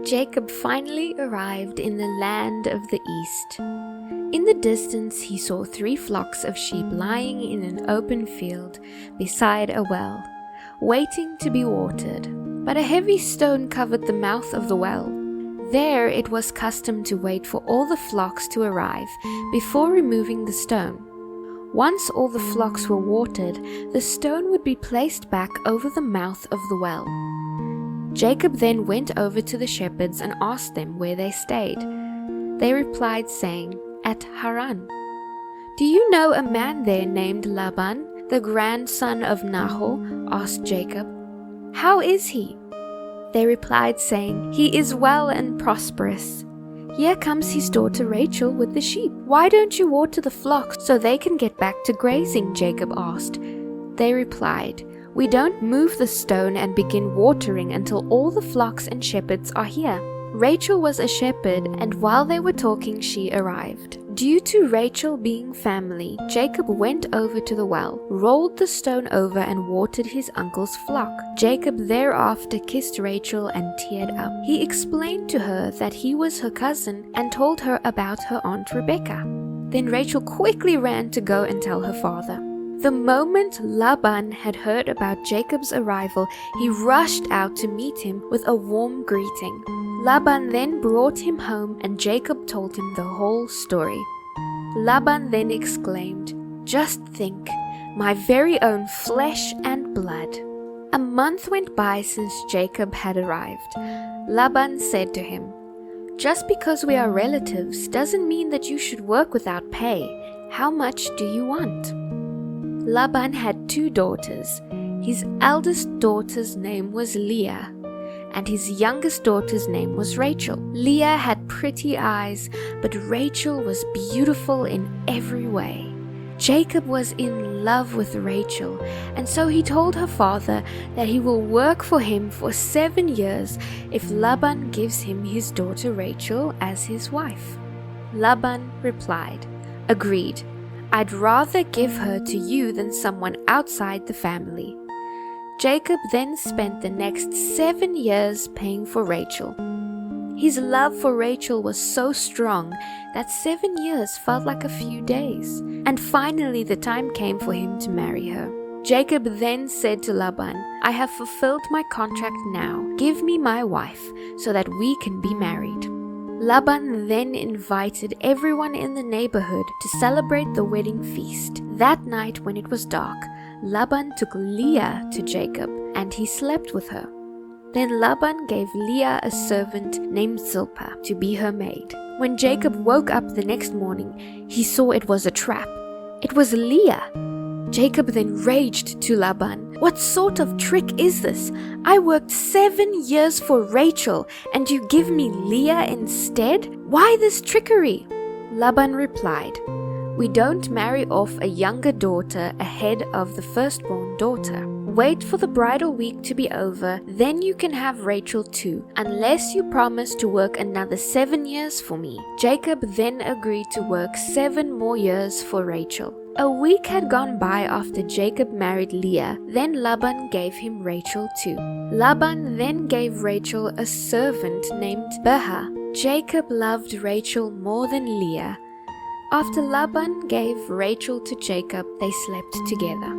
Jacob finally arrived in the land of the east. In the distance he saw 3 flocks of sheep lying in an open field beside a well, waiting to be watered. But a heavy stone covered the mouth of the well. There it was custom to wait for all the flocks to arrive before removing the stone. Once all the flocks were watered, the stone would be placed back over the mouth of the well. Jacob then went over to the shepherds and asked them where they stayed. They replied, saying, "At Haran." "Do you know a man there named Laban, the grandson of Nahor?" asked Jacob. "How is he?" They replied, saying, "He is well and prosperous. Here comes his daughter Rachel with the sheep. Why don't you water the flocks so they can get back to grazing?" Jacob asked. They replied, "We don't move the stone and begin watering until all the flocks and shepherds are here." Rachel was a shepherd, and while they were talking, she arrived. Due to Rachel being family, Jacob went over to the well, rolled the stone over, and watered his uncle's flock. Jacob thereafter kissed Rachel and teared up. He explained to her that he was her cousin and told her about her aunt Rebecca. Then Rachel quickly ran to go and tell her father. The moment Laban had heard about Jacob's arrival, he rushed out to meet him with a warm greeting. Laban then brought him home, and Jacob told him the whole story. Laban then exclaimed, "Just think, my very own flesh and blood." A month went by since Jacob had arrived. Laban said to him, "Just because we are relatives doesn't mean that you should work without pay. How much do you want?" Laban had 2 daughters. His eldest daughter's name was Leah, and his youngest daughter's name was Rachel. Leah had pretty eyes, but Rachel was beautiful in every way. Jacob was in love with Rachel, and so he told her father that he will work for him for 7 years if Laban gives him his daughter Rachel as his wife. Laban replied, "Agreed. I'd rather give her to you than someone outside the family." Jacob then spent the next 7 years paying for Rachel. His love for Rachel was so strong that 7 years felt like a few days. And finally the time came for him to marry her. Jacob then said to Laban, "I have fulfilled my contract now. Give me my wife so that we can be married." Laban then invited everyone in the neighborhood to celebrate the wedding feast. That night when it was dark, Laban took Leah to Jacob, and he slept with her. Then Laban gave Leah a servant named Zilpah to be her maid. When Jacob woke up the next morning, he saw it was a trap. It was Leah. Jacob then raged to Laban, "What sort of trick is this? I worked 7 years for Rachel, and you give me Leah instead? Why this trickery?" Laban replied, "We don't marry off a younger daughter ahead of the firstborn daughter. Wait for the bridal week to be over, then you can have Rachel too, unless you promise to work another 7 years for me." Jacob then agreed to work 7 more years for Rachel. A week had gone by after Jacob married Leah, then Laban gave him Rachel too. Laban then gave Rachel a servant named Bilhah. Jacob loved Rachel more than Leah. After Laban gave Rachel to Jacob, they slept together.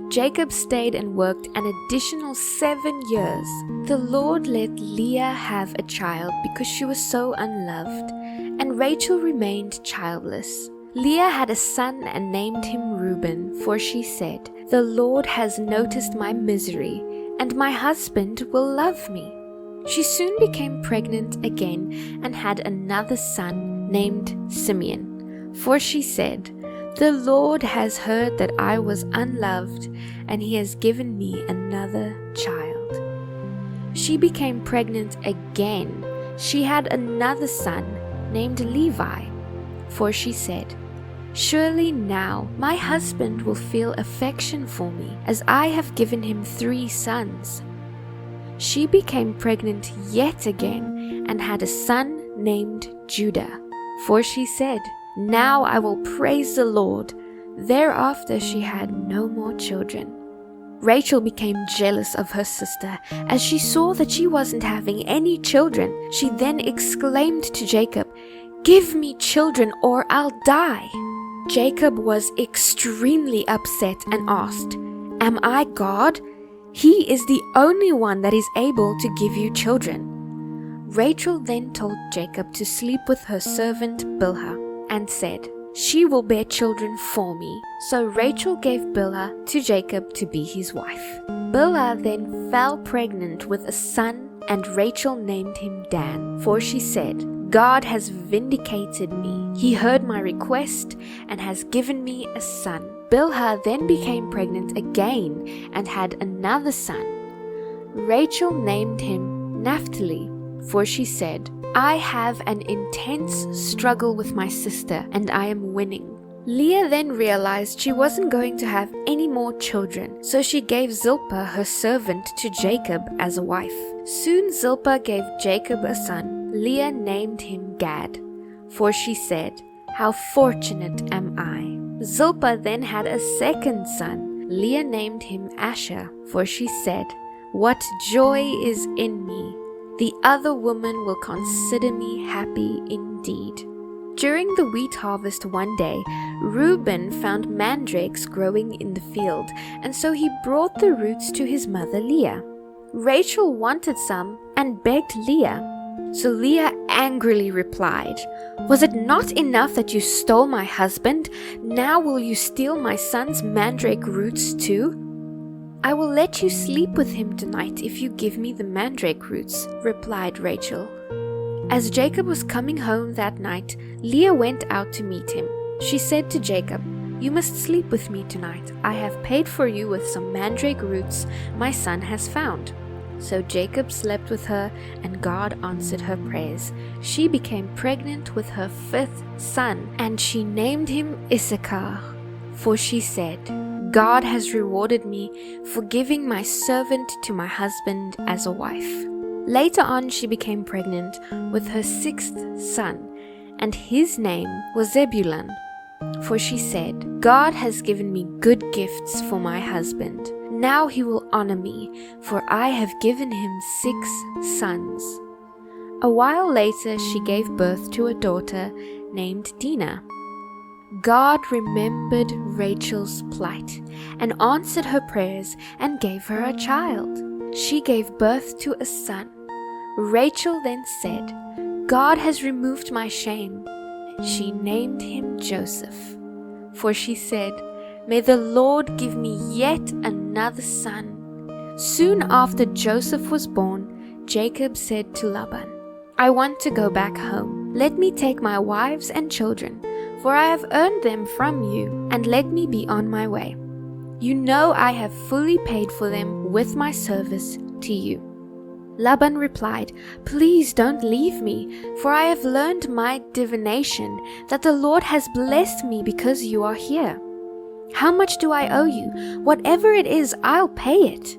Jacob stayed and worked an additional 7 years. The Lord let Leah have a child because she was so unloved, and Rachel remained childless. Leah had a son and named him Reuben, for she said, "The Lord has noticed my misery, and my husband will love me." She soon became pregnant again and had another son named Simeon, for she said, "The Lord has heard that I was unloved, and he has given me another child." She became pregnant again. She had another son named Levi, for she said, "Surely now my husband will feel affection for me, as I have given him 3 sons." She became pregnant yet again and had a son named Judah, for she said, "Now I will praise the Lord." Thereafter she had no more children. Rachel became jealous of her sister as she saw that she wasn't having any children. She then exclaimed to Jacob, "Give me children or I'll die." Jacob was extremely upset and asked, "Am I God? He is the only one that is able to give you children." Rachel then told Jacob to sleep with her servant Bilhah and said, "She will bear children for me." So Rachel gave Bilhah to Jacob to be his wife. Bilhah then fell pregnant with a son, and Rachel named him Dan, for she said, "God has vindicated me. He heard my request and has given me a son." Bilhah then became pregnant again and had another son. Rachel named him Naphtali, for she said, "I have an intense struggle with my sister and I am winning." Leah then realized she wasn't going to have any more children, so she gave Zilpah, her servant, to Jacob as a wife. Soon Zilpah gave Jacob a son. Leah named him Gad, for she said, "How fortunate am I." Zilpah then had a second son. Leah named him Asher, for she said, "What joy is in me. The other woman will consider me happy indeed." During the wheat harvest one day, Reuben found mandrakes growing in the field, and so he brought the roots to his mother Leah. Rachel wanted some and begged Leah. So Leah angrily replied, "Was it not enough that you stole my husband? Now will you steal my son's mandrake roots too?" "I will let you sleep with him tonight if you give me the mandrake roots," replied Rachel. As Jacob was coming home that night, Leah went out to meet him. She said to Jacob, "You must sleep with me tonight. I have paid for you with some mandrake roots my son has found." So Jacob slept with her, and God answered her prayers. She became pregnant with her 5th son, and she named him Issachar, for she said, "God has rewarded me for giving my servant to my husband as a wife." Later on, she became pregnant with her 6th son, and his name was Zebulun, for she said, "God has given me good gifts for my husband. Now he will honor me, for I have given him 6 sons." A while later, she gave birth to a daughter named Dinah. God remembered Rachel's plight and answered her prayers and gave her a child. She gave birth to a son. Rachel then said, "God has removed my shame." She named him Joseph, for she said, "May the Lord give me yet another son." Soon after Joseph was born, Jacob said to Laban, "I want to go back home. Let me take my wives and children, for I have earned them from you, and let me be on my way. You know I have fully paid for them with my service to you." Laban replied, "Please don't leave me, for I have learned my divination that the Lord has blessed me because you are here. How much do I owe you? Whatever it is, I'll pay it."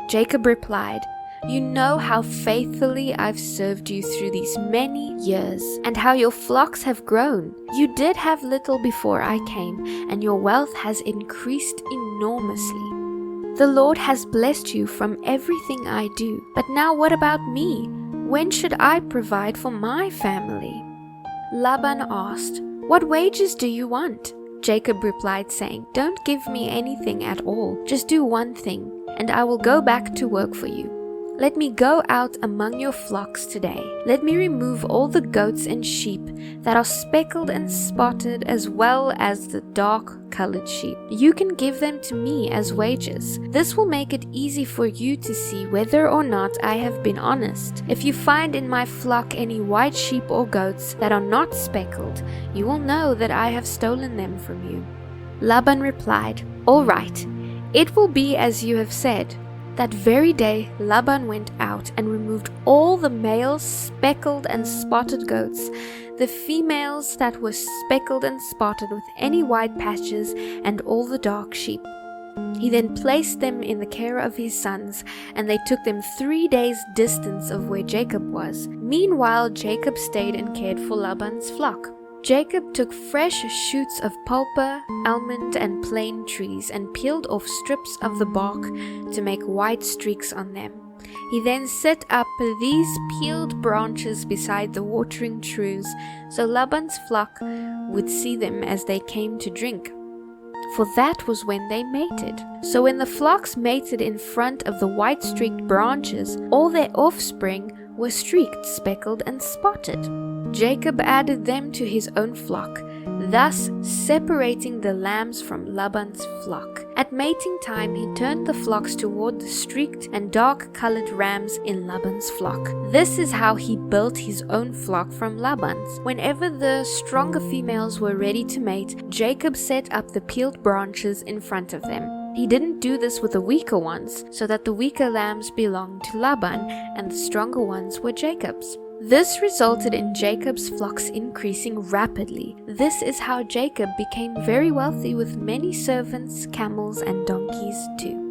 Jacob replied, "You know how faithfully I've served you through these many years, and how your flocks have grown. You did have little before I came, and your wealth has increased enormously. The Lord has blessed you from everything I do. But now what about me? When should I provide for my family?" Laban asked, "What wages do you want?" Jacob replied, saying, "Don't give me anything at all. Just do one thing, and I will go back to work for you. Let me go out among your flocks today. Let me remove all the goats and sheep that are speckled and spotted, as well as the dark-colored sheep. You can give them to me as wages. This will make it easy for you to see whether or not I have been honest. If you find in my flock any white sheep or goats that are not speckled, you will know that I have stolen them from you." Laban replied, "All right, it will be as you have said." That very day, Laban went out and removed all the male speckled and spotted goats, the females that were speckled and spotted with any white patches, and all the dark sheep. He then placed them in the care of his sons, and they took them 3 days' distance of where Jacob was. Meanwhile, Jacob stayed and cared for Laban's flock. Jacob took fresh shoots of pulpa, almond, and plane trees and peeled off strips of the bark to make white streaks on them. He then set up these peeled branches beside the watering troughs so Laban's flock would see them as they came to drink, for that was when they mated. So when the flocks mated in front of the white streaked branches, all their offspring were streaked, speckled, and spotted. Jacob added them to his own flock, thus separating the lambs from Laban's flock. At mating time, he turned the flocks toward the streaked and dark-colored rams in Laban's flock. This is how he built his own flock from Laban's. Whenever the stronger females were ready to mate, Jacob set up the peeled branches in front of them. He didn't do this with the weaker ones, so that the weaker lambs belonged to Laban and the stronger ones were Jacob's. This resulted in Jacob's flocks increasing rapidly. This is how Jacob became very wealthy with many servants, camels, and donkeys too.